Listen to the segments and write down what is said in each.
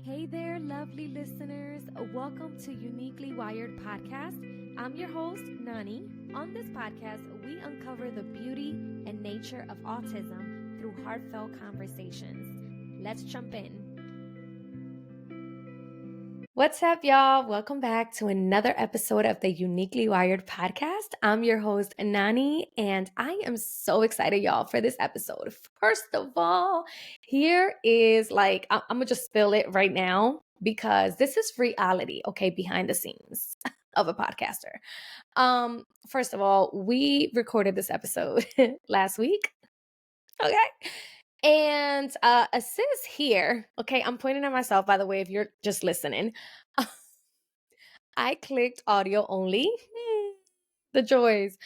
Hey there, lovely listeners. Welcome to Uniquely Wired Podcast. I'm your host, Nani. On this podcast, we uncover the beauty and nature of autism through heartfelt conversations. Let's jump in. What's up, y'all? Welcome back to another episode of the Uniquely Wired Podcast. I'm your host, Nani, and I am so excited, y'all, for this episode. First of all, here is I'm gonna just spill it right now because this is reality, okay, behind the scenes of a podcaster. First of all, we recorded this episode last week. Okay. And a sis here, okay, I'm pointing at myself, by the way, if you're just listening. I clicked audio only. The joys.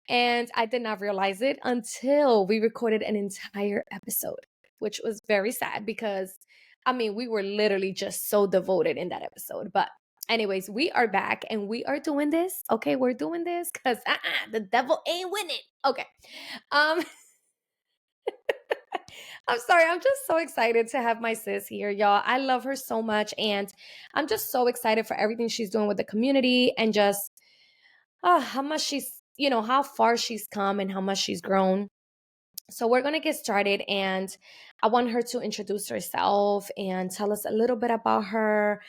And I did not realize it until we recorded an entire episode, which was very sad because, we were literally just so devoted in that episode. But anyways, we are back and we are doing this. Okay, we're doing this because the devil ain't winning. Okay. Um, I'm sorry. I'm just so excited to have my sis here, y'all. I love her so much. And I'm just so excited for everything she's doing with the community and just how much how far she's come and how much she's grown. So we're going to get started. And I want her to introduce herself and tell us a little bit about her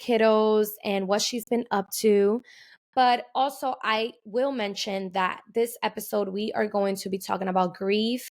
kiddos, and what she's been up to. But also, I will mention that this episode, we are going to be talking about grief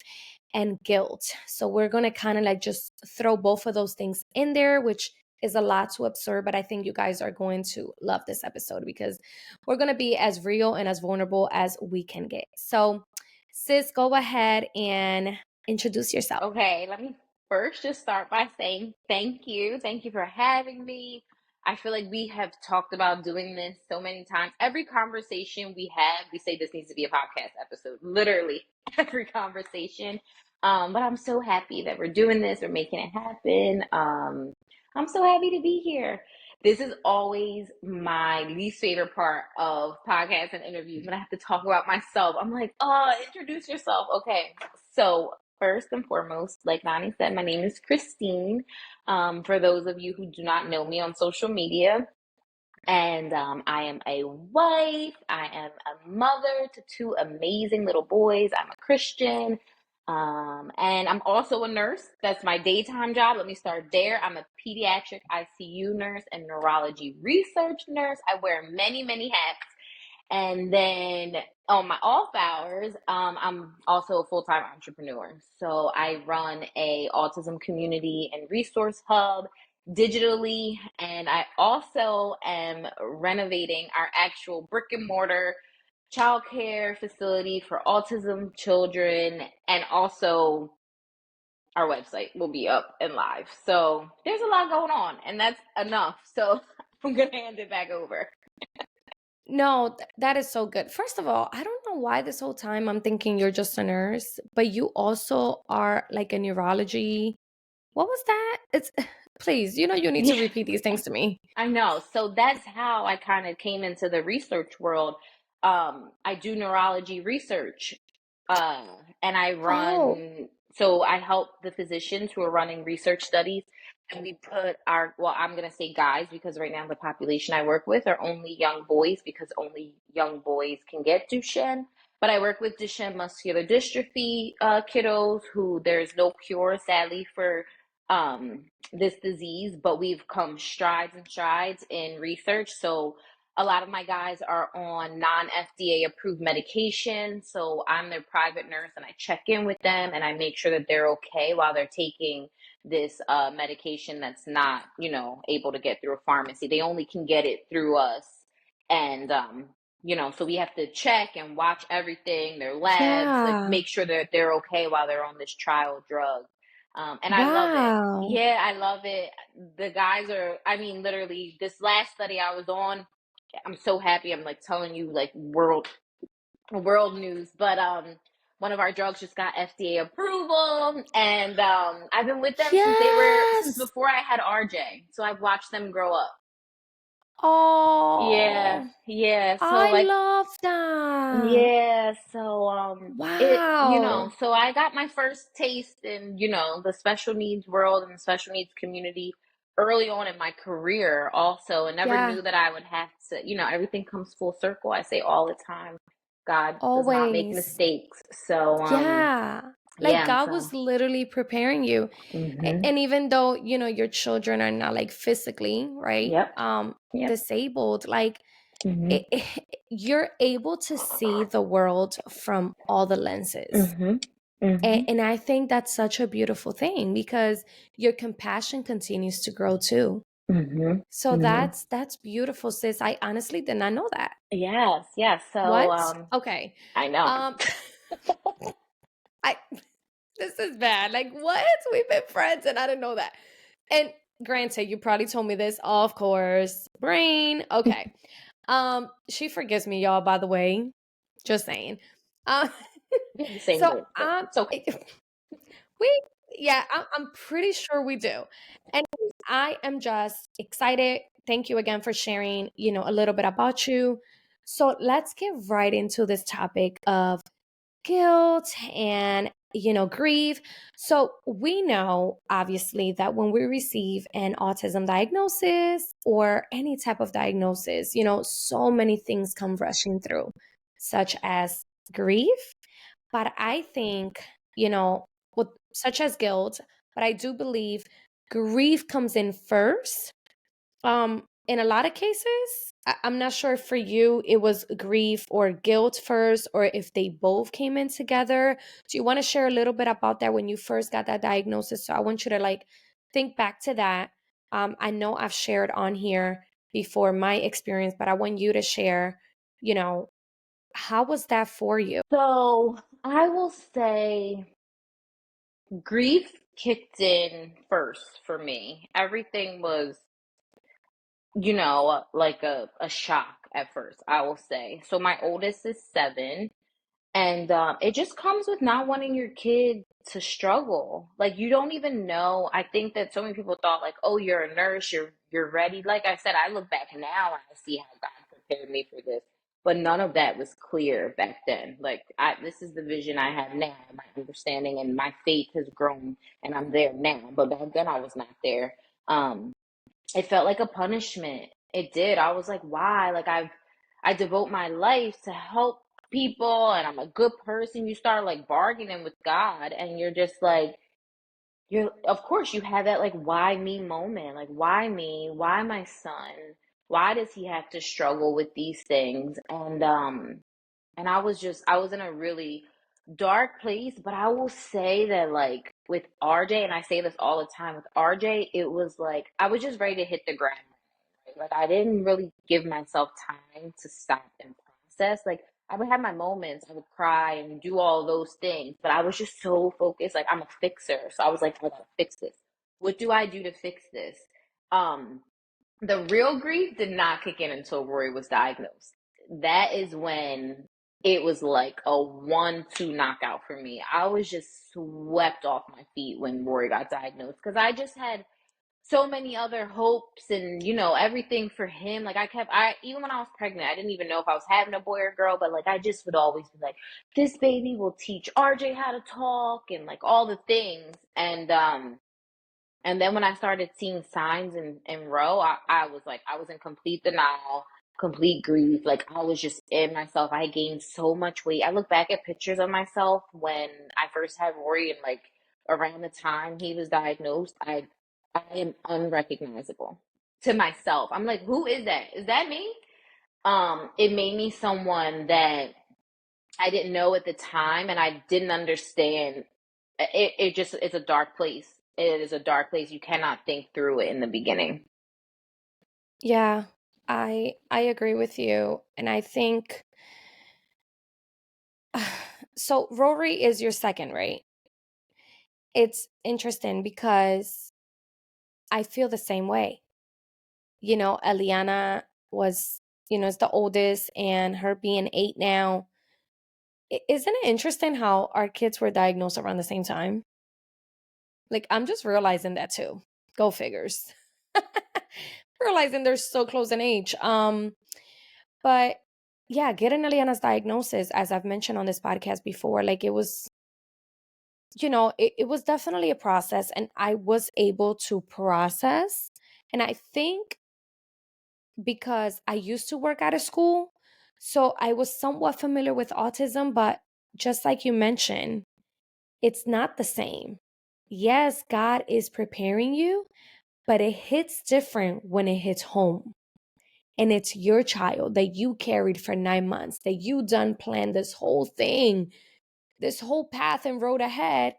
and guilt. So we're going to kind of just throw both of those things in there, which is a lot to absorb. But I think you guys are going to love this episode because we're going to be as real and as vulnerable as we can get. So, sis, go ahead and introduce yourself. Okay, let me first just start by saying thank you. Thank you for having me. I feel like we have talked about doing this so many times. Every conversation we have, we say this needs to be a podcast episode. Literally every conversation. But I'm so happy that we're doing this. We're making it happen. I'm so happy to be here. This is always my least favorite part of podcasts and interviews when I have to talk about myself. I'm like, introduce yourself. Okay. So first and foremost, like Nani said, my name is Khrystine. For those of you who do not know me on social media, and I am a wife, I am a mother to two amazing little boys. I'm a Christian. And I'm also a nurse. That's my daytime job. Let me start there. I'm a pediatric ICU nurse and neurology research nurse. I wear many, many hats. And then on my off hours, I'm also a full-time entrepreneur. So I run a autism community and resource hub digitally, and I also am renovating our actual brick and mortar childcare facility for autism children, and also our website will be up and live. So there's a lot going on, and that's enough. So I'm gonna hand it back over. No, that is so good. First of all, I don't know why this whole time I'm thinking you're just a nurse, but you also are like a neurology. What was that? It's please, you need to Yeah. repeat these things to me. I know. So that's how I kind of came into the research world. I do neurology research, uh, and Oh, so I help the physicians who are running research studies, and we put well, I'm going to say guys because right now the population I work with are only young boys because only young boys can get Duchenne. But I work with Duchenne muscular dystrophy kiddos who there's no cure, sadly, for um, this disease, but we've come strides and strides in research. So a lot of my guys are on non-FDA approved medication. So I'm their private nurse and I check in with them and I make sure that they're okay while they're taking this medication that's not, able to get through a pharmacy. They only can get it through us. And so we have to check and watch everything, their labs, like yeah. make sure that they're okay while they're on this trial drug. And I love it. Wow. Yeah, I love it. The guys are, I mean, literally, this last study I was on, I'm so happy. I'm like telling you, like world news. But one of our drugs just got FDA approval, and I've been with them since Yes. before I had RJ. So I've watched them grow up. Yeah, Oh, yeah. So I like, love that. yeah, so Wow. so I got my first taste in, the special needs world and the special needs community early on in my career also, and never Yeah, knew that I would have to, everything comes full circle. I say all the time, God does not make always. mistakes. So, Yeah. Like yeah, God so, was literally preparing you. hmm, And even though, your children are not like physically, right? yep, yep, Disabled, like hmm, you're able to see the world from all the lenses. hmm, hmm, And I think that's such a beautiful thing because your compassion continues to grow too. hmm, So hmm. that's beautiful, sis. I honestly did not know that. Yes, yes. So, What? Okay. I know. Um I this is bad. Like what? We've been friends and I didn't know that. And granted, you probably told me this, of course. Brain. Okay. She forgives me, y'all, by the way. Just saying. Um We have the same so brain, so it's okay. we yeah, I'm pretty sure we do. And I am just excited. Thank you again for sharing, a little bit about you. So let's get right into this topic of guilt and grief. So we know obviously that when we receive an autism diagnosis or any type of diagnosis, so many things come rushing through, such as grief, but I think, with such as guilt, but I do believe grief comes in first. In a lot of cases, I'm not sure if for you it was grief or guilt first, or if they both came in together. Do you want to share a little bit about that when you first got that diagnosis? So I want you to like think back to that. I know I've shared on here before my experience, but I want you to share, you know, how was that for you? So, I will say grief kicked in first for me. Everything was, like a shock at first, I will say. So, my oldest is 7. And it just comes with not wanting your kid to struggle. Like you don't even know. I think that so many people thought like, oh, you're a nurse, you're ready. Like I said, I look back now and I see how God prepared me for this. But none of that was clear back then. Like this is the vision I have now, my understanding and my faith has grown and I'm there now. But back then I was not there. Um, it felt like a punishment. It did. I was like, why? Like I devote my life to help people and I'm a good person. You start like bargaining with God and you're just like you're of course you have that like why me moment. Like why me? Why my son? Why does he have to struggle with these things? And I was in a really dark place, but I will say that like with RJ, and I say this all the time with RJ, it was like I was just ready to hit the ground. Like I didn't really give myself time to stop and process. Like I would have my moments, I would cry and do all those things, but I was just so focused. Like I'm a fixer, so I was like, I gotta fix this. What do I do to fix this? Um, the real grief did not kick in until Rory was diagnosed. That is when it was like a 1-2 knockout for me. I was just swept off my feet when Rory got diagnosed because I just had so many other hopes and everything for him. Like I even when I was pregnant, I didn't even know if I was having a boy or girl, but like I just would always be like, this baby will teach RJ how to talk and like all the things. And then when I started seeing signs in row, I was like, I was in complete denial, complete grief. Like I was just in myself. I gained so much weight. I look back at pictures of myself when I first had Rory and like around the time he was diagnosed, I am unrecognizable to myself. I'm like, who is that? Is that me? It made me someone that I didn't know at the time and I didn't understand. It just it's a dark place. It is a dark place. You cannot think through it in the beginning. Yeah, I agree with you. And I think so Rory is your second, right? It's interesting because I feel the same way. Eliana was, is the oldest and her being 8 now. Isn't it interesting how our kids were diagnosed around the same time? Like I'm just realizing that too. Go figures. Realizing they're so close in age. But yeah, getting Eliana's diagnosis, as I've mentioned on this podcast before, like it was, it was definitely a process and I was able to process. And I think because I used to work at a school, so I was somewhat familiar with autism, but just like you mentioned, it's not the same. Yes, God is preparing you, but it hits different when it hits home. And it's your child that you carried for 9 months, that you done planned this whole thing, this whole path and road ahead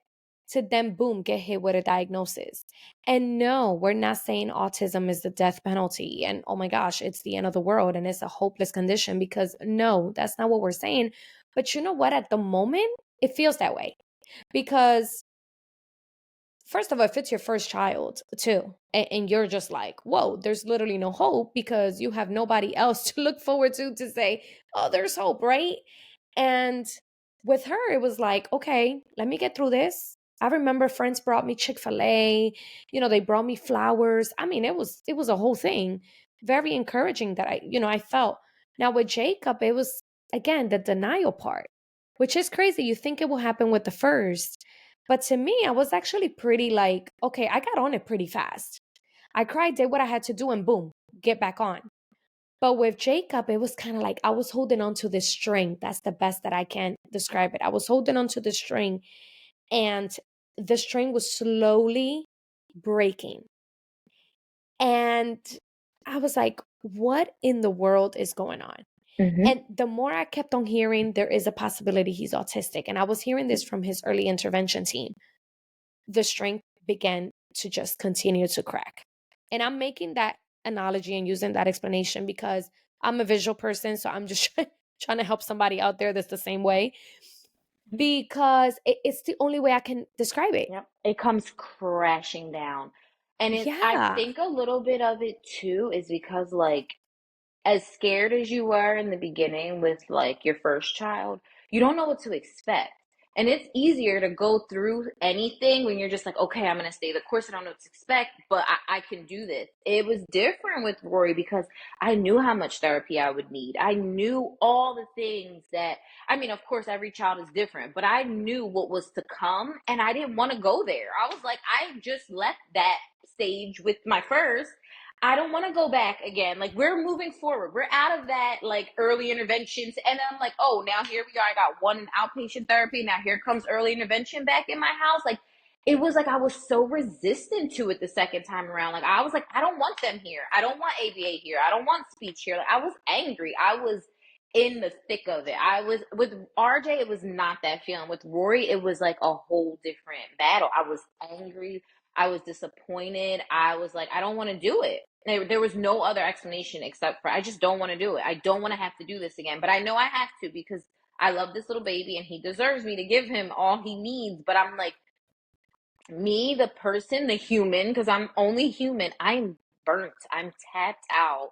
to then boom, get hit with a diagnosis. And no, we're not saying autism is the death penalty and oh my gosh, it's the end of the world and it's a hopeless condition, because no, that's not what we're saying. But you know what? At the moment, it feels that way because first of all, if it's your first child too, and you're just like, whoa, there's literally no hope because you have nobody else to look forward to say, oh, there's hope, right? And with her, it was like, okay, let me get through this. I remember friends brought me Chick-fil-A, they brought me flowers. I mean, it was a whole thing. Very encouraging that I felt. Now with Jacob, it was again the denial part, which is crazy. You think it will happen with the first. But to me, I was actually pretty like, okay, I got on it pretty fast. I cried, did what I had to do, and boom, get back on. But with Jacob, it was kind of like I was holding on to this string. That's the best that I can describe it. I was holding on to the string, and the string was slowly breaking. And I was like, what in the world is going on? Hmm. And the more I kept on hearing, there is a possibility he's autistic. And I was hearing this from his early intervention team. The string began to just continue to crack. And I'm making that analogy and using that explanation because I'm a visual person. So I'm just trying to help somebody out there that's the same way because it's the only way I can describe it. Yep. It comes crashing down. And I Yeah, think a little bit of it too is because, like, as scared as you were in the beginning with like your first child, you don't know what to expect. And it's easier to go through anything when you're just like, okay, I'm going to stay the course. I don't know what to expect, but I can do this. It was different with Rory because I knew how much therapy I would need. I knew all the things that, I mean, of course, every child is different, but I knew what was to come and I didn't want to go there. I was like, I just left that stage with my first. I don't want to go back again. Like, we're moving forward. We're out of that like early interventions. And I'm like, oh, now here we are. I got one in outpatient therapy. Now here comes early intervention back in my house. Like, it was like I was so resistant to it the second time around. Like, I was like, I don't want them here. I don't want ABA here. I don't want speech here. Like, I was angry. I was in the thick of it. I was with RJ, it was not that feeling. With Rory, it was like a whole different battle. I was angry. I was disappointed. I was like, I don't want to do it. There was no other explanation except for I just don't want to do it. I don't want to have to do this again. But I know I have to because I love this little baby and he deserves me to give him all he needs. But I'm like, me, the person, the human, because I'm only human, I'm burnt. I'm tapped out.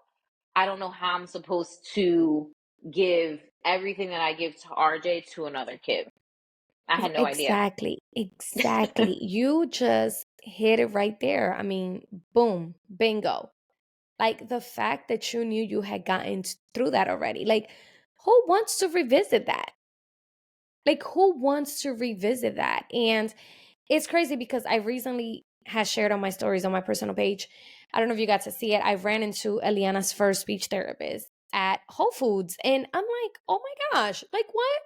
I don't know how I'm supposed to give everything that I give to RJ to another kid. I had no idea. exactly. Exactly. You just hit it right there. I mean, boom, bingo. Like the fact that you knew you had gotten through that already. Like, who wants to revisit that? Like, who wants to revisit that? And it's crazy because I recently has shared on my stories on my personal page. I don't know if you got to see it. I ran into Eliana's first speech therapist at Whole Foods. And I'm like, oh my gosh, like what?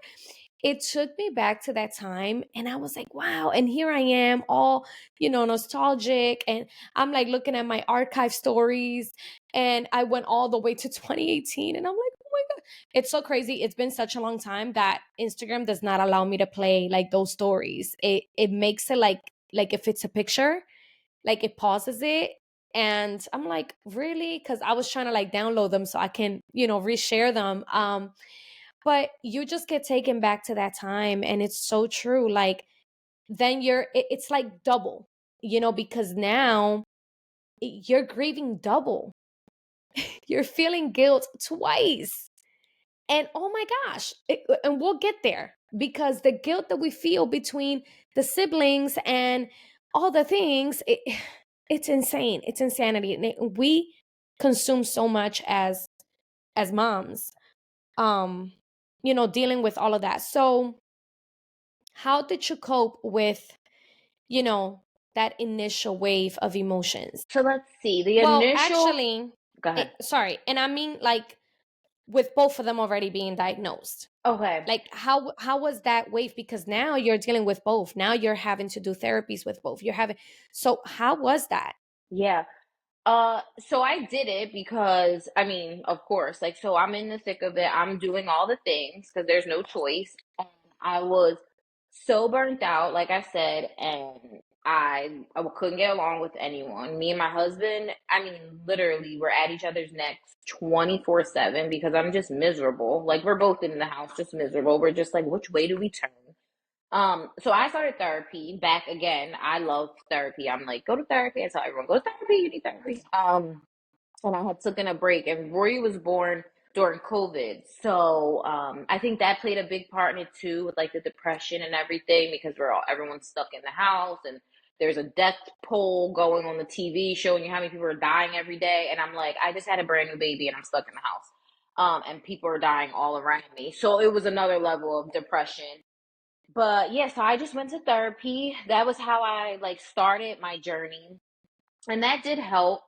It took me back to that time and I was like, wow. And here I am, all, nostalgic. And I'm like looking at my archive stories and I went all the way to 2018 and I'm like, oh my God. It's so crazy. It's been such a long time that Instagram does not allow me to play like those stories. It makes it like if it's a picture, like it pauses it. And I'm like, really? Because I was trying to like download them so I can, reshare them. But you just get taken back to that time. And it's so true. Like, then it's like double, because now you're grieving double. You're feeling guilt twice. And oh my gosh, and we'll get there because the guilt that we feel between the siblings and all the things, it's insane. It's insanity. And we consume so much as moms, um, dealing with all of that. So, how did you cope with, you know, that initial wave of emotions? So let's see. The Well, initial actually, Go ahead. sorry, and I mean like with both of them already being diagnosed. Okay. Like how was that wave? Because now you're dealing with both. Now you're having to do therapies with both. You're having so how was that? Yeah. So I did it because, I mean, of course, like, so I'm in the thick of it. I'm doing all the things because there's no choice. And I was so burnt out, like I said, and I couldn't get along with anyone. Me and my husband, I mean, literally, we're at each other's necks 24/7 because I'm just miserable. Like, we're both in the house, just miserable. We're just like, which way do we turn? So I started therapy back again. I love therapy. I'm like, go to therapy. I tell everyone, go to therapy, you need therapy. And I had taken a break, and Rory was born during COVID. So I think that played a big part in it too, with like the depression and everything, because everyone's stuck in the house, and there's a death poll going on the TV showing you how many people are dying every day. And I'm like, I just had a brand new baby and I'm stuck in the house. And people are dying all around me. So it was another level of depression. But yeah, so I just went to therapy. That was how I like started my journey. And that did help.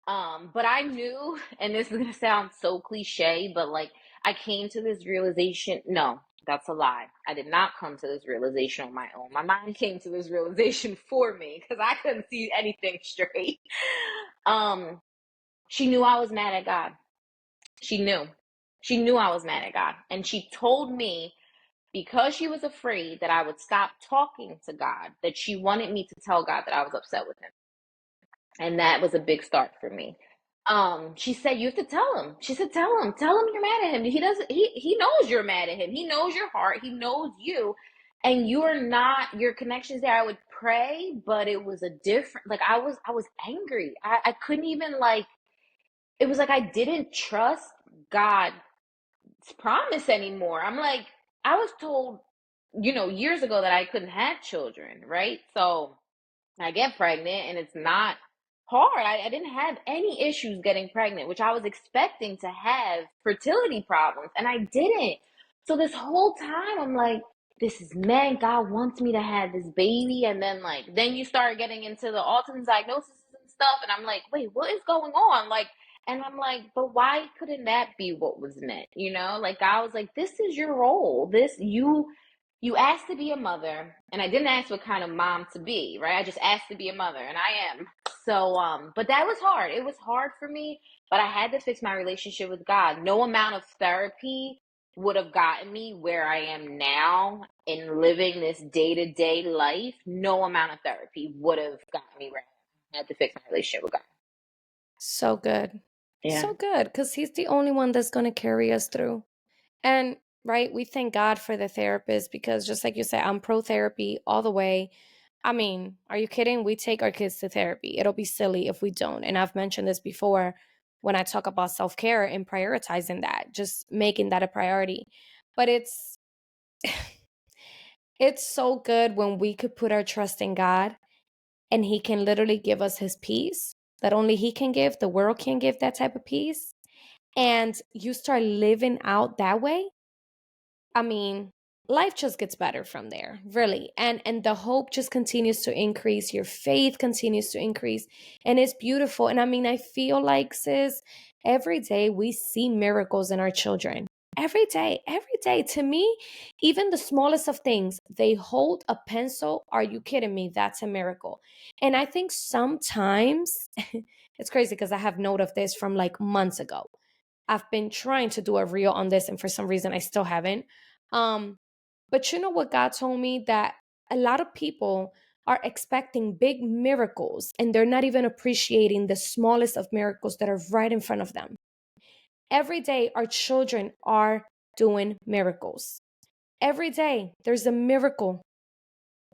But I knew, and this is gonna sound so cliche, but like I came to this realization. No, that's a lie. I did not come to this realization on my own. My mind came to this realization for me because I couldn't see anything straight. Um, she knew I was mad at God. She knew. She knew I was mad at God. And she told me, because she was afraid that I would stop talking to God, that she wanted me to tell God that I was upset with him. And that was a big start for me. She said, you have to tell him. She said, tell him you're mad at him. He doesn't, he knows you're mad at him. He knows your heart. He knows you. And you are not, your connections there. I would pray, but it was a different, like I was angry. I couldn't even like, it was like I didn't trust God's promise anymore. I'm like, I was told, years ago that I couldn't have children, right? So I get pregnant and it's not hard. I didn't have any issues getting pregnant, which I was expecting to have fertility problems, and I didn't. So this whole time I'm like, this is man, God wants me to have this baby. And then then you start getting into the autism diagnosis and stuff, and I'm like, wait, what is going on? And I'm like, but why couldn't that be what was meant? Like I was like, this is your role. You asked to be a mother, and I didn't ask what kind of mom to be, right? I just asked to be a mother, and I am. So, but that was hard. It was hard for me, but I had to fix my relationship with God. No amount of therapy would have gotten me where I am now in living this day-to-day life. No amount of therapy would have gotten me where I am. I had to fix my relationship with God. So good. Yeah. So good cuz he's the only one that's going to carry us through. And right, we thank God for the therapist because just like you said, I'm pro therapy all the way. I mean, are you kidding? We take our kids to therapy. It'll be silly if we don't. And I've mentioned this before when I talk about self care and prioritizing that, just making that a priority. But it's so good when we could put our trust in God and He can literally give us His peace that only He can give. The world can't give that type of peace. And you start living out that way. I mean, life just gets better from there, really. And the hope just continues to increase, your faith continues to increase, and it's beautiful. And I mean, I feel like sis, every day we see miracles in our children. Every day. To me, even the smallest of things, they hold a pencil. Are you kidding me? That's a miracle. And I think sometimes it's crazy because I have note of this from like months ago. I've been trying to do a reel on this, and for some reason, I still haven't. Um, but you know what God told me? That a lot of people are expecting big miracles, and they're not even appreciating the smallest of miracles that are right in front of them. Every day, our children are doing miracles. Every day, there's a miracle.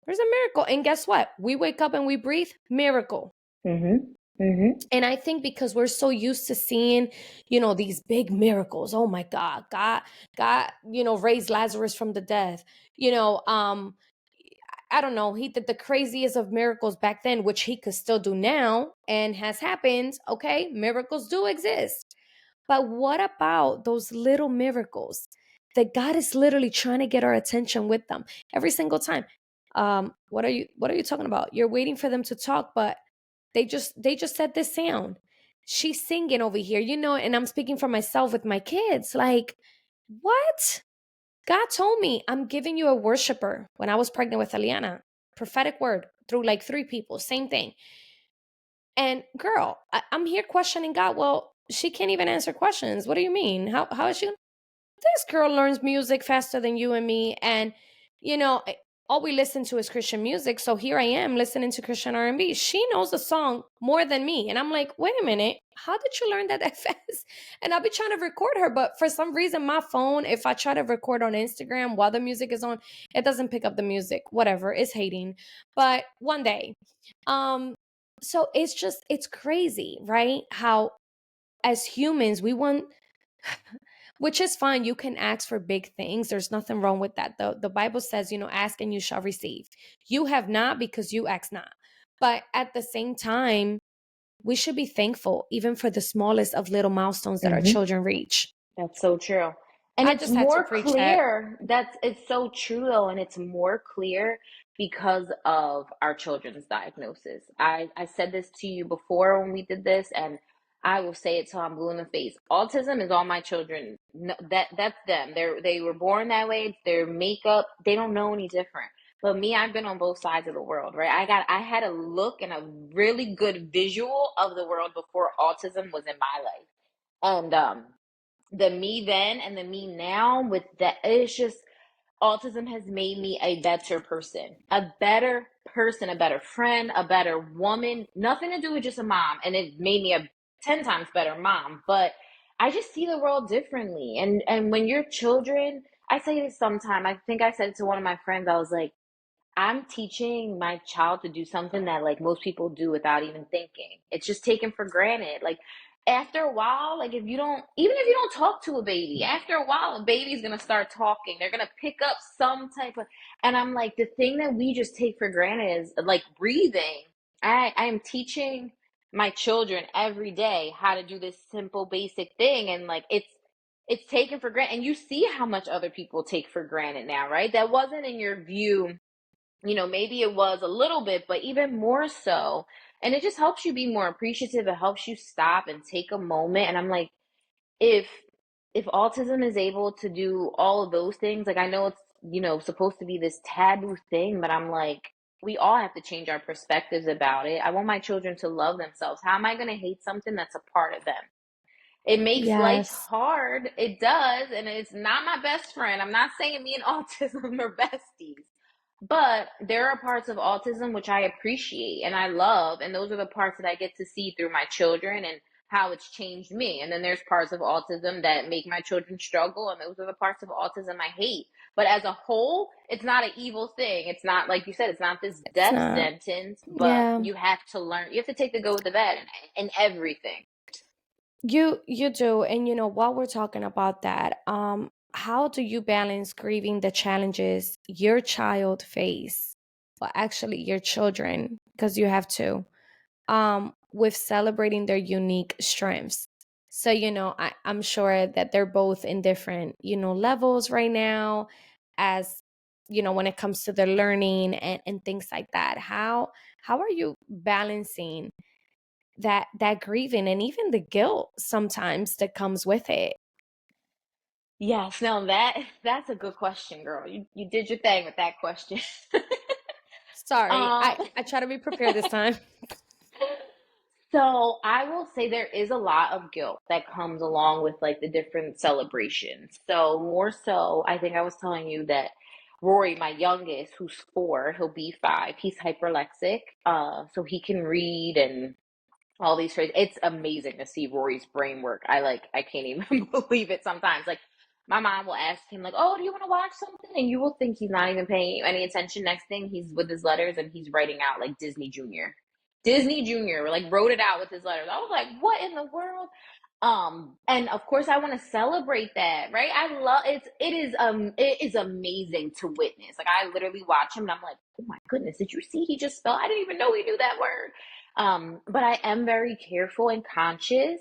There's a miracle. And guess what? We wake up and we breathe, miracle. Mhm. Mhm. And I think because we're so used to seeing, these big miracles. Oh my God, God, raised Lazarus from the dead. You know, um, I don't know. He did the craziest of miracles back then, which he could still do now and has happened. Okay, miracles do exist. But what about those little miracles that God is literally trying to get our attention with them every single time? What are you talking about? You're waiting for them to talk, but they just said this sound. She's singing over here, and I'm speaking for myself with my kids. Like, what? God told me I'm giving you a worshiper when I was pregnant with Eliana. Prophetic word through like three people, same thing. And girl, I'm here questioning God. Well, she can't even answer questions. What do you mean? How is she? This girl learns music faster than you and me, and you know all we listen to is Christian music, so here I am listening to Christian R&B. She knows the song more than me, and I'm like, wait a minute, how did you learn that fast? And I'll be trying to record her, but for some reason my phone, if I try to record on Instagram while the music is on, it doesn't pick up the music. Whatever, it's hating. But one day, um so it's crazy, right? How as humans we want, which is fine. You can ask for big things. There's nothing wrong with that. The Bible says, ask and you shall receive. You have not because you ask not. But at the same time, we should be thankful even for the smallest of little milestones that our Hmm. children reach. That's so true. And I it's just had to more preach that. clear. It's so true though, and it's more clear because of our children's diagnosis. I said this to you before when we did this, and I will say it till I'm blue in the face. Autism is all my children. No, that's them. They were born that way. It's their makeup. They don't know any different. But me, I've been on both sides of the world, right? I had a look and a really good visual of the world before autism was in my life. And the me then and the me now with that, it's just autism has made me a better person, a better friend, a better woman. Nothing to do with just a mom, and it made me a 10 times better mom, but I just see the world differently. And when your children, I say this sometime, I think I said it to one of my friends, I was like, I'm teaching my child to do something that like most people do without even thinking. It's just taken for granted. Like after a while, like if you don't, even if you don't talk to a baby, after a while, a baby's gonna start talking. They're gonna pick up some type of, and I'm like, the thing that we just take for granted is like breathing. I am teaching my children every day how to do this simple, basic thing, and like it's taken for granted. And you see how much other people take for granted now, right? That wasn't in your view, maybe it was a little bit, but even more so. And it just helps you be more appreciative. It helps you stop and take a moment. And I'm like, if if autism is able to do all of those things, like I know it's, supposed to be this taboo thing, but I'm like, we all have to change our perspectives about it. I want my children to love themselves. How am I going to hate something that's a part of them? It makes life Yes. hard. It does. And it's not my best friend. I'm not saying me and autism are besties. But there are parts of autism which I appreciate and I love. And those are the parts that I get to see through my children and how it's changed me. And then there's parts of autism that make my children struggle. And those are the parts of autism I hate. But as a whole, it's not an evil thing. It's not, like you said, it's not this It's death not. sentence, but Yeah. you have to learn. You have to take the good with the bad and everything. You do. And while we're talking about that, how do you balance grieving the challenges your child face? Well, actually your children, because you have to, with celebrating their unique strengths. So, I'm sure that they're both in different, levels right now, as when it comes to their learning and things like that. How are you balancing that grieving and even the guilt sometimes that comes with it? Yes, no, that's a good question, girl. You did your thing with that question. Sorry, um, I try to be prepared this time. so I will say there is a lot of guilt that comes along with like the different celebrations. So more so, I think I was telling you that Rory, my youngest, who's 4, he'll be 5. He's hyperlexic, so he can read and all these phrases. It's amazing to see Rory's brain work. I can't even believe it sometimes. Like my mom will ask him like, "Oh, do you want to watch something?" And you will think he's not even paying any attention. Next thing he's with his letters and he's writing out like Disney Junior. Disney Junior like wrote it out with his letters. I was like, "What in the world?" And of course I want to celebrate that, right? I love it is amazing to witness. Like I literally watch him and I'm like, "Oh my goodness, did you see he just spelled? I didn't even know he knew that word." But I am very careful and conscious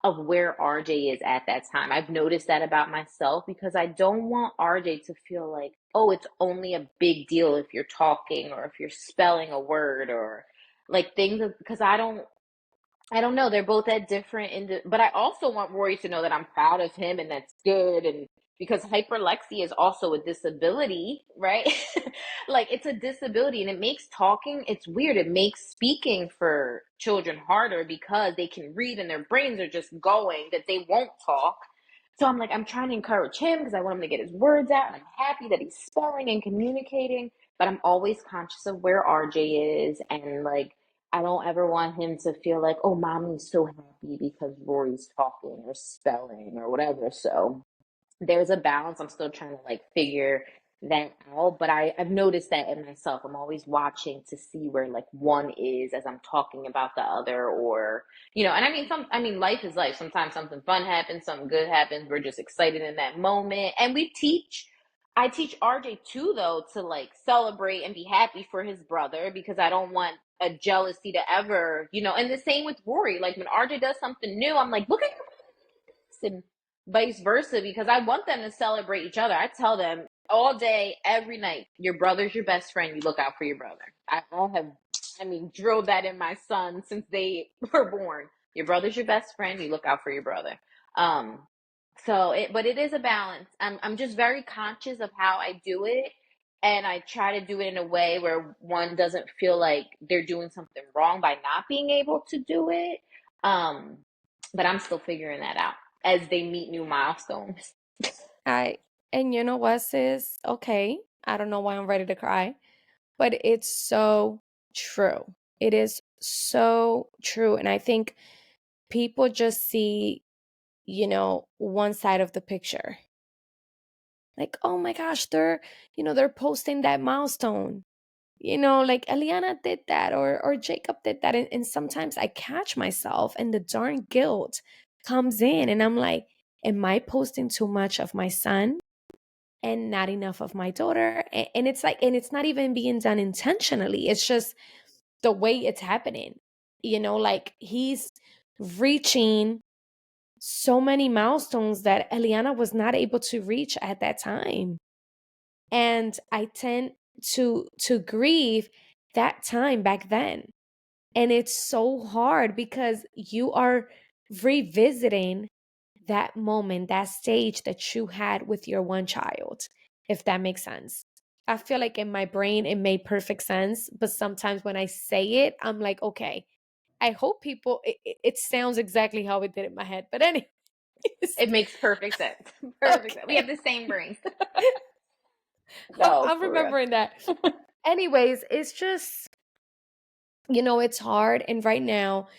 of where RJ is at that time. I've noticed that about myself because I don't want RJ to feel like, oh, it's only a big deal if you're talking or if you're spelling a word or like things because I don't know. They're both at different but I also want Rory to know that I'm proud of him and that's good. And because hyperlexia is also a disability, right? Like it's a disability and it makes talking, it's weird. It makes speaking for children harder because they can read and their brains are just going that they won't talk. So I'm like, I'm trying to encourage him because I want him to get his words out. And I'm happy that he's spelling and communicating, but I'm always conscious of where RJ is and like, I don't ever want him to feel like, oh, mommy's so happy because Rory's talking or spelling or whatever. So there's a balance. I'm still trying to like figure that out. But I've noticed that in myself. I'm always watching to see where like one is as I'm talking about the other or and I mean life is life. Sometimes something fun happens, something good happens. We're just excited in that moment. And I teach RJ too though to like celebrate and be happy for his brother because I don't want a jealousy to ever, and the same with Rory. Like when RJ does something new, I'm like, look at and vice versa because I want them to celebrate each other. I tell them all day, every night, your brother's your best friend. You look out for your brother. I have, drilled that in my son since they were born. Your brother's your best friend. You look out for your brother. Um, but it is a balance. I'm just very conscious of how I do it. And I try to do it in a way where one doesn't feel like they're doing something wrong by not being able to do it. Um, but I'm still figuring that out as they meet new milestones. I and you know what, sis? Okay, I don't know why I'm ready to cry, but it's so true. It is so true. And I think people just see, one side of the picture. Like, oh my gosh, they're posting that milestone. Like Eliana did that or Jacob did that. And sometimes I catch myself and the darn guilt comes in and I'm like, am I posting too much of my son and not enough of my daughter? And it's like, and it's not even being done intentionally. It's just the way it's happening. Like he's reaching so many milestones that Eliana was not able to reach at that time. And I tend to grieve that time back then. And it's so hard because you are revisiting that moment, that stage that you had with your one child, if that makes sense. I feel like in my brain it made perfect sense, but sometimes when I say it, I'm like, okay, I hope it sounds exactly how it did in my head. But anyways, It makes perfect sense. Perfect sense. We have okay. the same brains. I'm, No, I'm for real. remembering that. Anyways, it's just, it's hard. And right now,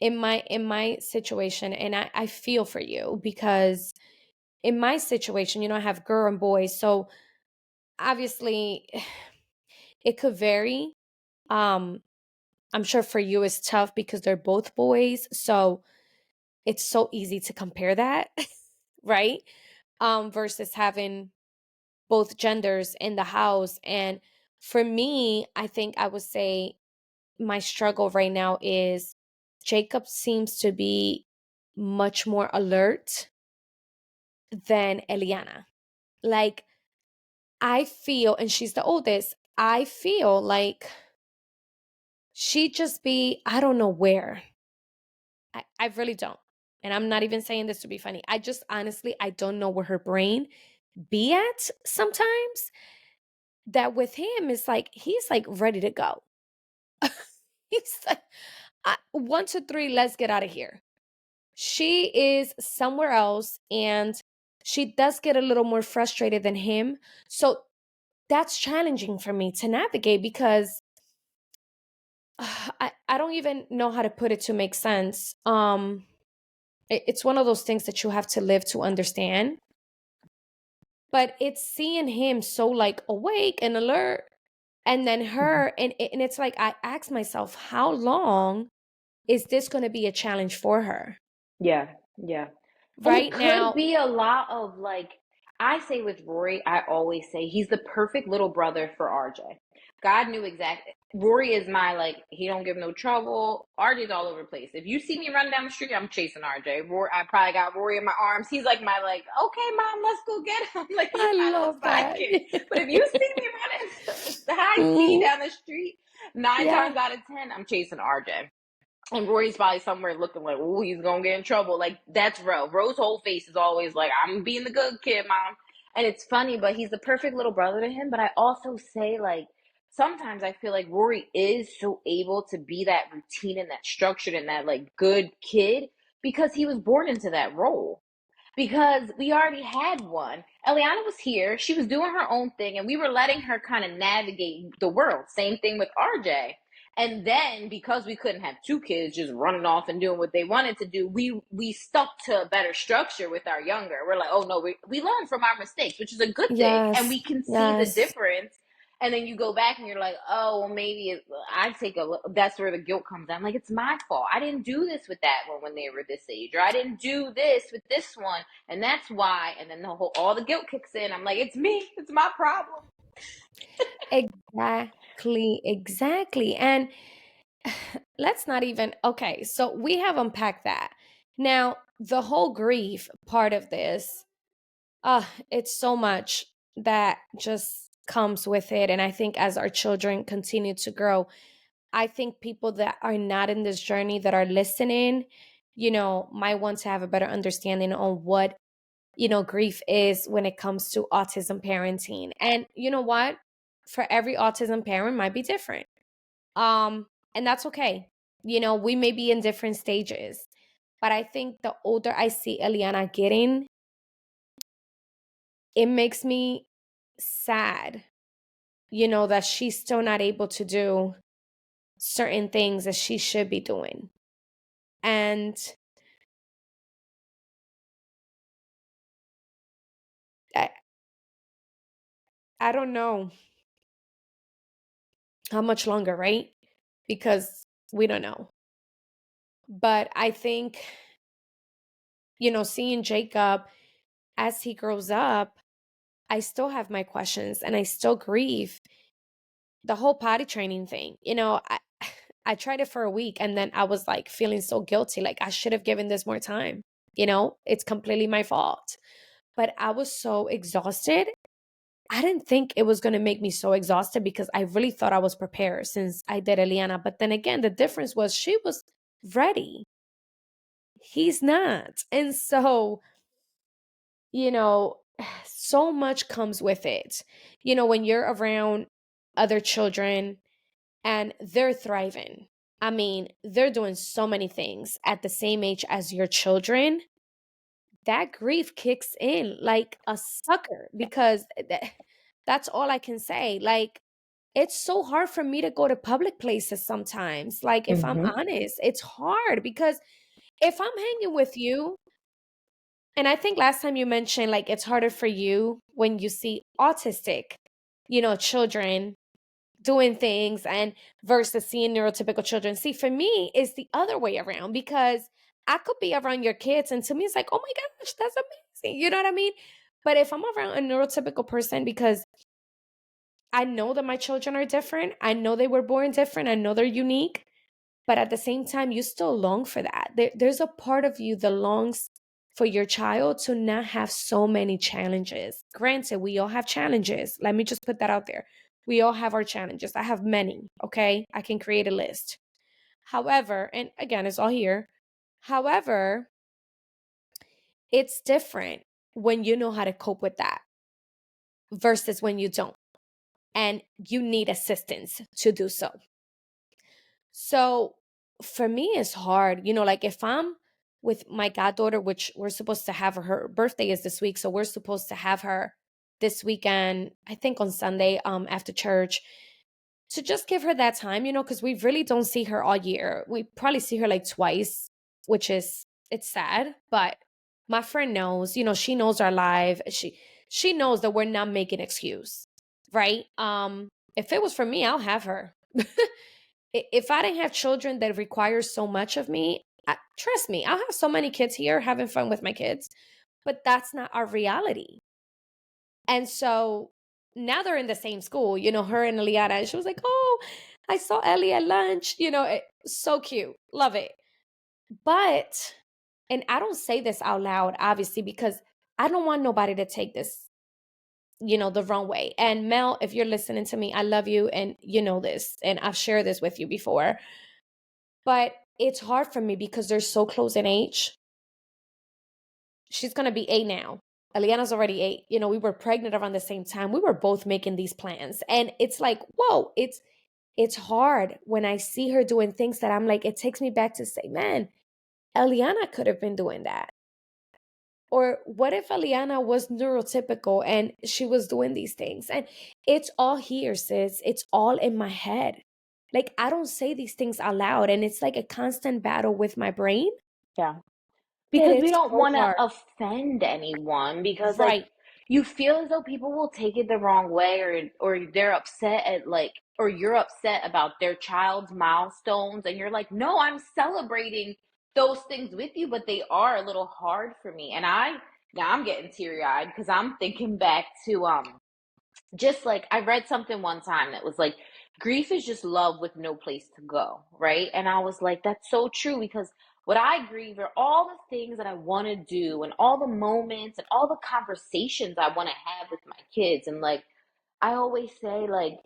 in my situation, and I feel for you because in my situation, I have girl and boys. So obviously it could vary. Um, I'm sure for you it's tough because they're both boys. So it's so easy to compare that, right? Versus having both genders in the house. And for me, I think I would say my struggle right now is Jacob seems to be much more alert than Eliana. Like, I feel, and she's the oldest, I feel like she'd just be, I don't know where. I really don't. And I'm not even saying this to be funny. I just honestly, I don't know where her brain be at sometimes. That with him is like, he's like ready to go. He's like, 1, 2, 3, let's get out of here. She is somewhere else and she does get a little more frustrated than him. So that's challenging for me to navigate because I don't even know how to put it to make sense. It's one of those things that you have to live to understand. But it's seeing him so like awake and alert, and then Mhm. her, and it's like I ask myself, how long is this going to be a challenge for her? Yeah, yeah. And it Right could now, be a lot of like, I say with Rory, I always say he's the perfect little brother for RJ. God knew exactly. Rory is my like, he don't give no trouble. RJ's all over the place. If you see me running down the street, I'm chasing RJ. Rory, I probably got Rory in my arms. He's like my like, okay, mom, let's go get him. Like he's I my little love that. sidekick. But if you see me running high speed Mhm. down the street, nine Yeah. times out of ten, I'm chasing RJ. And Rory's probably somewhere looking like, oh, he's gonna get in trouble. Like that's Ro. Ro's whole face is always like, I'm being the good kid, mom. And it's funny, but he's the perfect little brother to him. But I also say like sometimes I feel like Rory is so able to be that routine and that structured and that like good kid because he was born into that role because we already had one. Eliana was here, she was doing her own thing, and we were letting her kind of navigate the world. Same thing with RJ. And then because we couldn't have two kids just running off and doing what they wanted to do, we stuck to a better structure with our younger. We're like, oh no, we learn from our mistakes, which is a good thing, and Yes. we can see the Yes. difference. And then you go back and you're like, oh, well, maybe I take a look. That's where the guilt comes in. I'm like, it's my fault. I didn't do this with that one when they were this age, or I didn't do this with this one, and that's why. And then all the guilt kicks in. I'm like, it's me. It's my problem. Exactly. Exactly. And let's not even, okay, so we have unpacked that. Now, the whole grief part of this, it's so much that just comes with it. And I think as our children continue to grow, I think people that are not in this journey that are listening, might want to have a better understanding on what, grief is when it comes to autism parenting. And you know what? For every autism parent might be different. Um, and that's okay. We may be in different stages. But I think the older I see Eliana getting, it makes me sad, that she's still not able to do certain things that she should be doing. And I, I don't know how much longer, right? Because we don't know. But I think, seeing Jacob as he grows up, I still have my questions and I still grieve the whole potty training thing. I tried it for a week and then I was like feeling so guilty. Like I should have given this more time. It's completely my fault. But I was so exhausted. I didn't think it was going to make me so exhausted because I really thought I was prepared since I did Eliana. But then again, the difference was she was ready. He's not. And so, you know, so much comes with it. When you're around other children and they're thriving, I mean, they're doing so many things at the same age as your children, that grief kicks in like a sucker because that's all I can say. Like, it's so hard for me to go to public places sometimes. Like, if I'm Mm-hmm. honest, it's hard because if I'm hanging with you, and I think last time you mentioned like it's harder for you when you see autistic, children doing things and versus seeing neurotypical children. See, for me, it's the other way around because I could be around your kids and to me it's like, oh my gosh, that's amazing. You know what I mean? But if I'm around a neurotypical person because I know that my children are different, I know they were born different, I know they're unique, but at the same time, you still long for that. There's a part of you that longs for your child to not have so many challenges. Granted, we all have challenges. Let me just put that out there. We all have our challenges. I have many, okay? I can create a list. However, and again, it's all here. However, it's different when you know how to cope with that versus when you don't and you need assistance to do so. So for me, it's hard. Like if I'm with my goddaughter, which we're supposed to have her birthday is this week. So we're supposed to have her this weekend, I think on Sunday, after church, to just give her that time, because we really don't see her all year. We probably see her like twice, which is it's sad, but my friend knows, she knows our life. She knows that we're not making excuse, right? If it was for me, I'll have her. If I didn't have children that require so much of me, trust me, I'll have so many kids here having fun with my kids, but that's not our reality. And so now they're in the same school, her and Eliana. And she was like, "Oh, I saw Ellie at lunch." So cute. Love it. But, and I don't say this out loud, obviously, because I don't want nobody to take this, the wrong way. And Mel, if you're listening to me, I love you and you know this, and I've shared this with you before. But it's hard for me because they're so close in age. She's going to be 8 now. Eliana's already 8. We were pregnant around the same time. We were both making these plans. And it's like, whoa, it's hard when I see her doing things that I'm like, it takes me back to say, man, Eliana could have been doing that. Or what if Eliana was neurotypical and she was doing these things? And it's all here, sis. It's all in my head. Like, I don't say these things out loud. And it's like a constant battle with my brain. Yeah. It Because we is don't so want to hard. offend anyone because like Right. you feel as though people will take it the wrong way or they're upset at like or you're upset about their child's milestones and you're like, "No, I'm celebrating those things with you, but they are a little hard for me." And now I'm getting teary-eyed because I'm thinking back to just like I read something one time that was like grief is just love with no place to go, right? And I was like, that's so true because what I grieve are all the things that I want to do and all the moments and all the conversations I want to have with my kids. And like I always say, like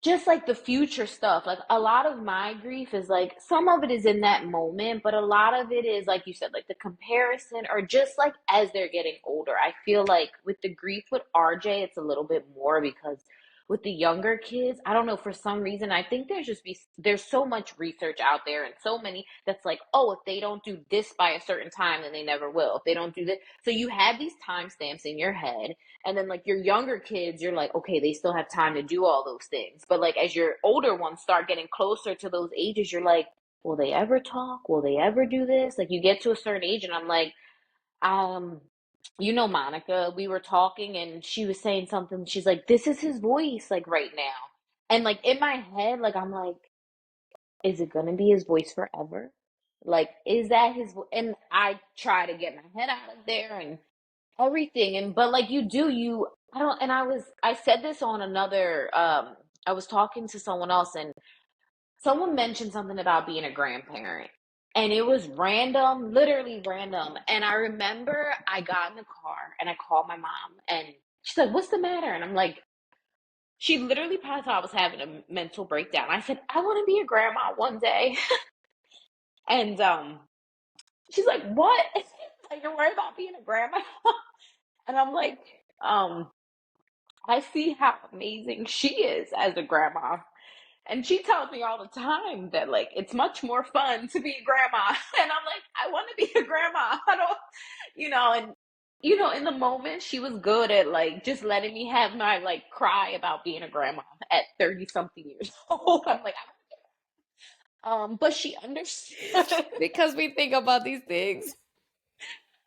just like the future stuff, like a lot of my grief is like some of it is in that moment, but a lot of it is like you said, like the comparison or just like as they're getting older. I feel like with the grief with RJ, it's a little bit more because with the younger kids, I don't know, for some reason, I think there's so much research out there and so many that's like, oh, if they don't do this by a certain time, then they never will. If they don't do this. So you have these timestamps in your head and then like your younger kids, you're like, okay, they still have time to do all those things. But like as your older ones start getting closer to those ages, you're like, will they ever talk? Will they ever do this? Like you get to a certain age and I'm like, um, Monica, we were talking and she was saying something. She's like, this is his voice, like right now. And like in my head, like I'm like, is it gonna be his voice forever? Like, is that his voice? And I try to get my head out of there and everything and but like you I don't and I said this on another I was talking to someone else and someone mentioned something about being a grandparent and it was random, literally random, and I remember I got in the car and I called my mom and she's like, what's the matter? And I'm like, she literally probably thought I was having a mental breakdown. I said, I want to be a grandma one day. And she's like, what? Like, you're worried about being a grandma? And I'm like, um I see how amazing she is as a grandma. And she tells me all the time that like it's much more fun to be a grandma. And I'm like, I want to be a grandma. I don't, and in the moment she was good at like just letting me have my like cry about being a grandma at 30 something years old. I'm like, but she understood. Because we think about these things.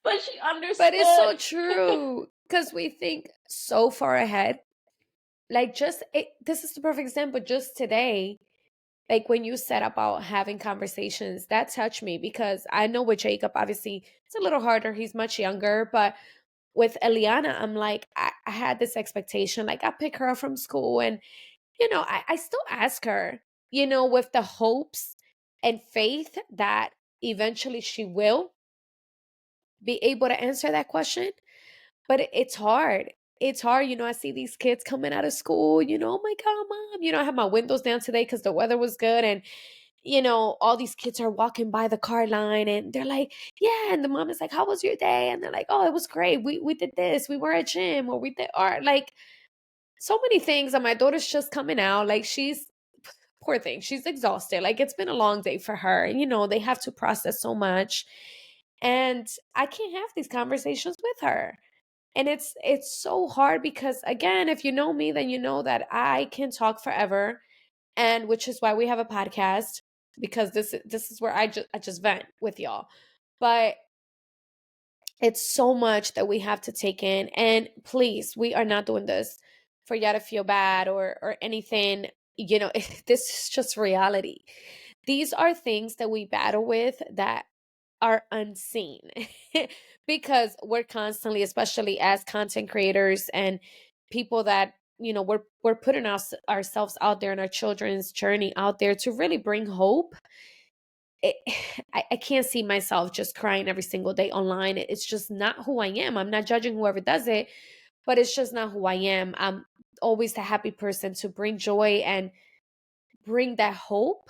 But she But it's understood. so true because we think so far ahead. Like, this is the perfect example. Just today, like when you said about having conversations, that touched me because I know with Jacob, obviously, it's a little harder. He's much younger. But with Eliana, I'm like, I had this expectation. Like, I pick her up from school and, I still ask her, with the hopes and faith that eventually she will be able to answer that question. But it's hard. It's hard. I see these kids coming out of school, oh my God, mom. I have my windows down today because the weather was good. And, all these kids are walking by the car line and they're like, yeah. And the mom is like, how was your day? And they're like, oh, it was great. We did this. We were at gym or we did art. Like so many things. And my daughter's just coming out. Like she's, poor thing. She's exhausted. Like it's been a long day for her. And, they have to process so much. And I can't have these conversations with her. And it's so hard because again, if you know me, then you know that I can talk forever, and which is why we have a podcast because this is where I just vent with y'all. But it's so much that we have to take in, and please, we are not doing this for y'all to feel bad or anything. This is just reality. These are things that we battle with that are unseen because we're constantly, especially as content creators and people that we're putting ourselves out there and our children's journey out there to really bring hope. it, I can't see myself just crying every single day online. It's just not who I am. I'm not judging whoever does it, but it's just not who I am. I'm always the happy person to bring joy and bring that hope.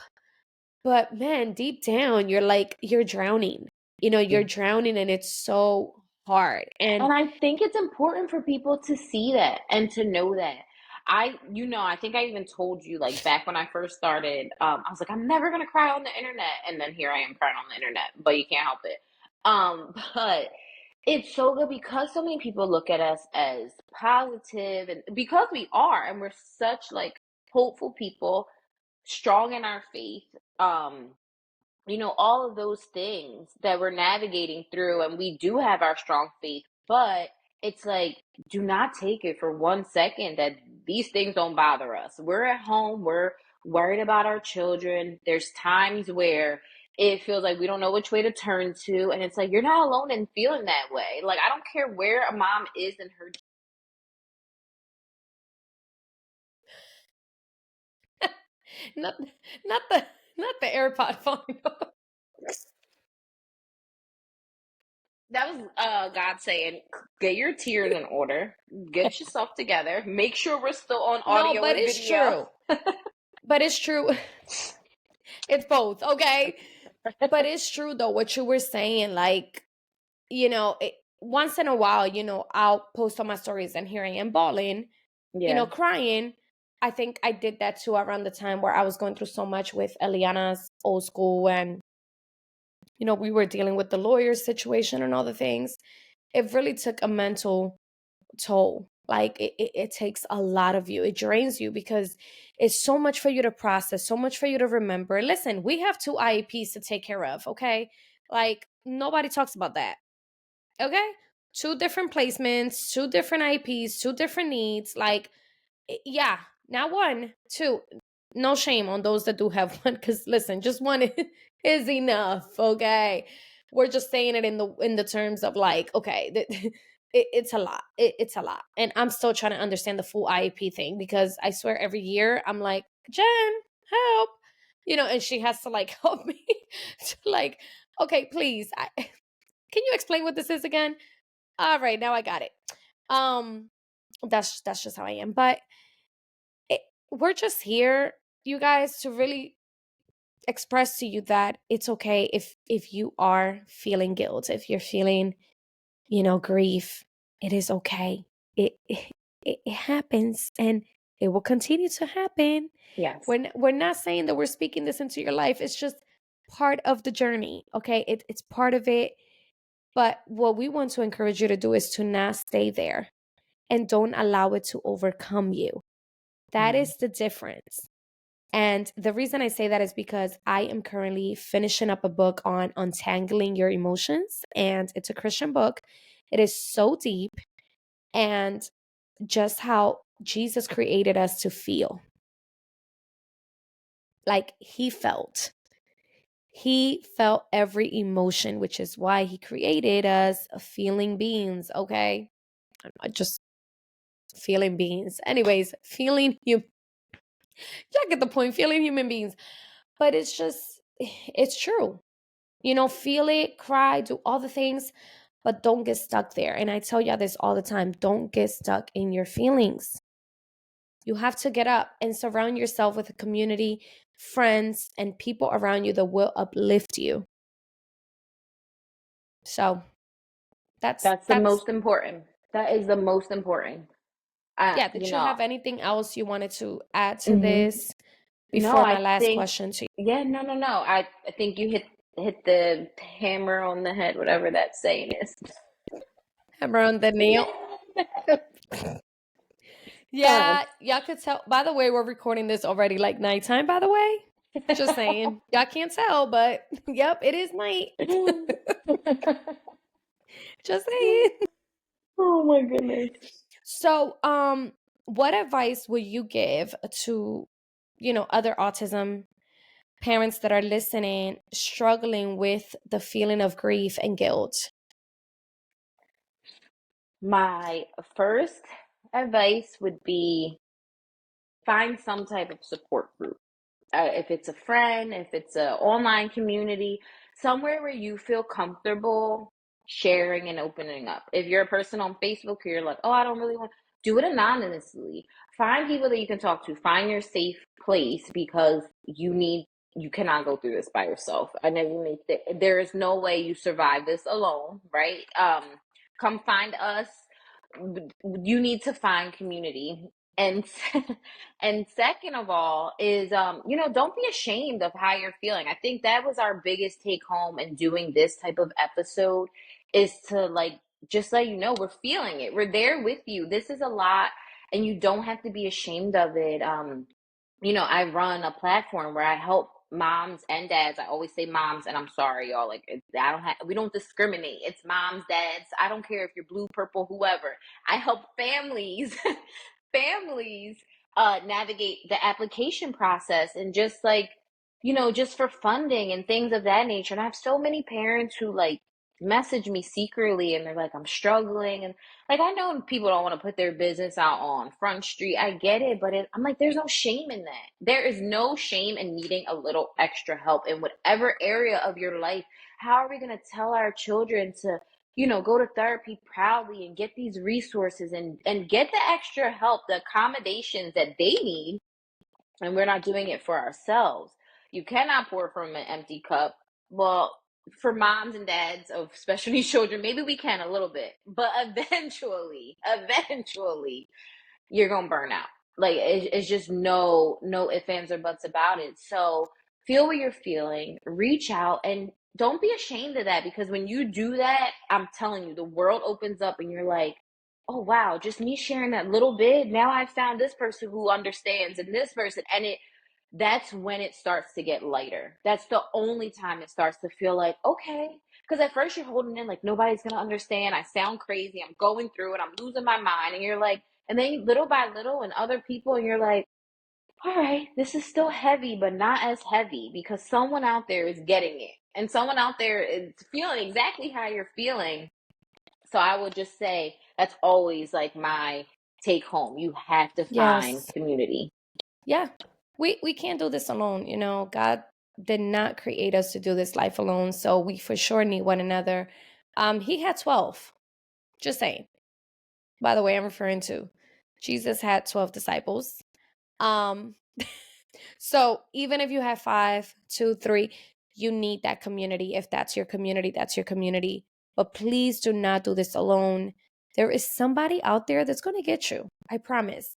But man, deep down, you're drowning. You're drowning and it's so hard. And And I think it's important for people to see that and to know that. I think I even told you, like, back when I first started, I was like, I'm never gonna cry on the internet, and then here I am crying on the internet, but you can't help it. But it's so good because so many people look at us as positive, and because we are, and we're such like hopeful people, strong in our faith. All of those things that we're navigating through, and we do have our strong faith, but it's like, do not take it for 1 second that these things don't bother us. We're at home, we're worried about our children. There's times where it feels like we don't know which way to turn to, and it's like, you're not alone in feeling that way. Like, I don't care where a mom is in her. not not the not the AirPod falling off. That was God saying, get your tears in order, get yourself together, make sure we're still on No, audio but and it's video. true. But it's true. It's both, okay? But it's true though what you were saying. Like, once in a while, I'll post on my stories and here I am bawling, Yeah. crying. I think I did that too around the time where I was going through so much with Eliana's old school, and we were dealing with the lawyer situation and all the things. It really took a mental toll. Like it takes a lot of you. It drains you because it's so much for you to process, so much for you to remember. Listen, we have 2 IEPs to take care of, okay? Like, nobody talks about that. Okay? 2 different placements, 2 different IEPs, 2 different needs. Like, yeah, not one, two. No shame on those that do have one, because listen, just one is enough. Okay, we're just saying it in the terms of, like, okay, it's a lot. It's a lot, and I'm still trying to understand the full IEP thing, because I swear every year I'm like, Jen, help, and she has to like help me to, like, okay, please, can you explain what this is again? All right, now I got it. Um, that's just how I am, but it, we're just here, you guys, to really express to you that it's okay if you are feeling guilt, if you're feeling, grief. It is okay. It happens, and it will continue to happen. Yes. We're not saying that we're speaking this into your life. It's just part of the journey. Okay, it's part of it. But what we want to encourage you to do is to not stay there and don't allow it to overcome you. That Mhm. is the difference. And the reason I say that is because I am currently finishing up a book on untangling your emotions, and it's a Christian book. It is so deep, and just how Jesus created us to feel. Like, he felt. He felt every emotion, which is why he created us feeling beings, okay? Just feeling beings. Anyways, feeling you get the point, feeling human beings. But it's true. Feel it, cry, do all the things, but don't get stuck there. And I tell y'all this all the time, don't get stuck in your feelings. You have to get up and surround yourself with a community, friends, and people around you that will uplift you. So that's That's the that's most important. That is the most important. yeah. You Did you know, have anything else you wanted to add to hmm this no, before I my last think, question to yeah, no, no, no. I think you hit the hammer on the head, whatever that saying is. you? Around the nail. Um, Yeah, y'all could tell. By the way, we're recording this already like nighttime, by the way. Just saying. Y'all can't tell, but yep, it is night. Just saying. oh my goodness. So, what advice would you give to, other autism parents that are listening, struggling with the feeling of grief and guilt? My first advice would be find some type of support group. If it's a friend, if it's an online community, somewhere where you feel comfortable sharing and opening up. If you're a person on Facebook who you're like, oh, I don't really want, do it anonymously. Find people that you can talk to. Find your safe place because you cannot go through this by yourself. I know you make there is no way you survive this alone, right? Come find us. You need to find community. And and second of all is don't be ashamed of how you're feeling. I think that was our biggest take home in doing this type of episode, is to like just let you know we're feeling it. We're there with you. This is a lot, and you don't have to be ashamed of it. I run a platform where I help moms and dads. I always say moms, and I'm sorry, y'all. Like, we don't discriminate. It's moms, dads. I don't care if you're blue, purple, whoever. I help families, families, navigate the application process, and just like, just for funding and things of that nature. And I have so many parents who like message me secretly, and they're like, I'm struggling, and like, I know people don't want to put their business out on Front Street. I get it, but I'm like, there's no shame in that. There is no shame in needing a little extra help in whatever area of your life. How are we going to tell our children to, go to therapy proudly and get these resources and get the extra help, the accommodations that they need, and we're not doing it for ourselves? You cannot pour from an empty cup. Well, for moms and dads of special needs children, maybe we can a little bit, but eventually, you're gonna burn out. Like, it's just no ifs, ands, or buts about it. So feel what you're feeling, reach out, and don't be ashamed of that, because when you do that, I'm telling you, the world opens up, and you're like, oh wow, just me sharing that little bit, now I found this person who understands, and this person, and that's when it starts to get lighter. That's the only time it starts to feel like, okay. Because at first you're holding in, like, nobody's going to understand. I sound crazy. I'm going through it. I'm losing my mind. And you're like, and then little by little, and other people, and you're like, all right, this is still heavy, but not as heavy, because someone out there is getting it. And someone out there is feeling exactly how you're feeling. So I would just say that's always like my take home. You have to find Yes. community. Yeah. We can't do this alone, God did not create us to do this life alone, so we for sure need one another. He had 12. Just saying. By the way, I'm referring to Jesus had 12 disciples. Um So even if you have 5, 2, 3, you need that community. If that's your community, that's your community. But please do not do this alone. There is somebody out there that's going to get you. I promise.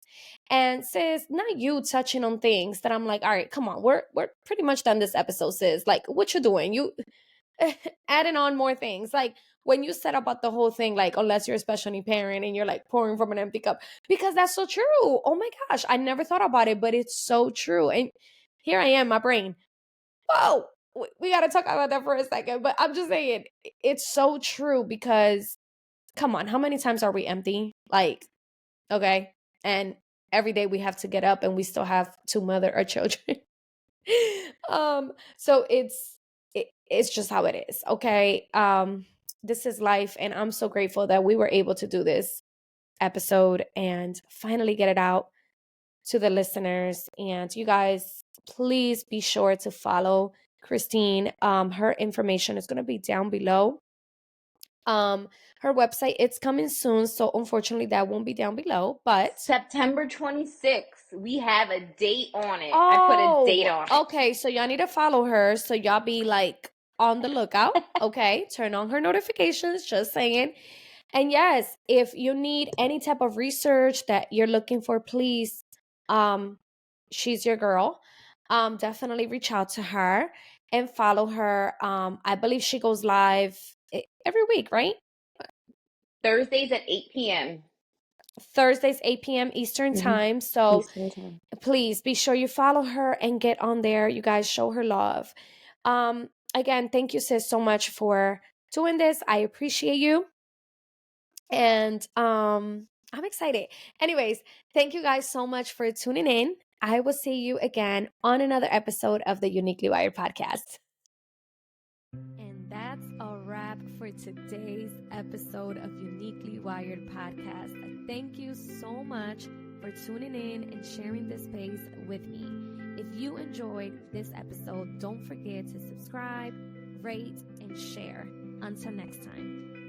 And sis, not you touching on things that I'm like, all right, come on, we're pretty much done this episode, sis. Like, what you doing? You adding on more things. Like when you said about the whole thing, like unless you're a special need parent and you're like pouring from an empty cup, because that's so true. Oh my gosh, I never thought about it, but it's so true. And here I am, my brain. Whoa, we got to talk about that for a second. But I'm just saying, it's so true because come on, how many times are we empty? Like, okay, and every day we have to get up and we still have to mother our children. So it's just how it is. Okay. This is life, and I'm so grateful that we were able to do this episode and finally get it out to the listeners. And you guys, please be sure to follow Khrystine. Her information is going to be down below. Her website, it's coming soon, so unfortunately that won't be down below, but September 26th. We have a date on it. I put a date oh, on it. okay. So y'all need to follow her. So y'all be like on the lookout. Okay. Turn on her notifications. Just saying. And yes, if you need any type of research that you're looking for, please, she's your girl. Definitely reach out to her and follow her. I believe she goes live every week, right? Thursdays at 8 p.m. Thursdays, 8 p.m. Eastern Mm-hmm. time. So Eastern time. please be sure you follow her and get on there. You guys show her love. Again, thank you, sis, so much for doing this. I appreciate you. And I'm excited. Anyways, thank you guys so much for tuning in. I will see you again on another episode of the Uniquely Wired podcast. And that's a wrap for today's episode of Uniquely Wired podcast. Thank you so much for tuning in and sharing this space with me. If you enjoyed this episode, don't forget to subscribe, rate, and share. Until next time.